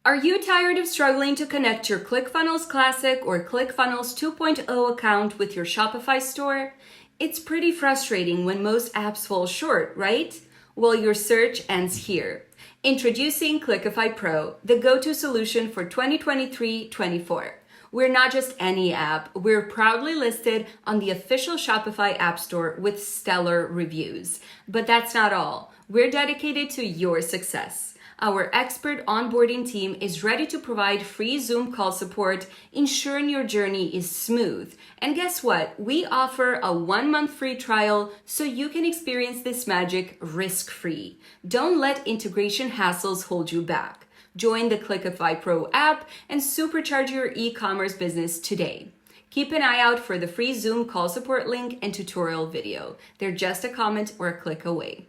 Are you tired of struggling to connect your ClickFunnels Classic or ClickFunnels 2.0 account with your Shopify store? It's pretty frustrating when most apps fall short, right? Well, your search ends here. Introducing ClickifyPro, the go-to solution for 2023-24. We're not just any app, we're proudly listed on the official Shopify App Store with stellar reviews. But that's not all. We're dedicated to your success. Our expert onboarding team is ready to provide free Zoom call support, ensuring your journey is smooth. And guess what? We offer a 1-month free trial so you can experience this magic risk-free. Don't let integration hassles hold you back. Join the ClickifyPro app and supercharge your e-commerce business today. Keep an eye out for the free Zoom call support link and tutorial video. They're just a comment or a click away.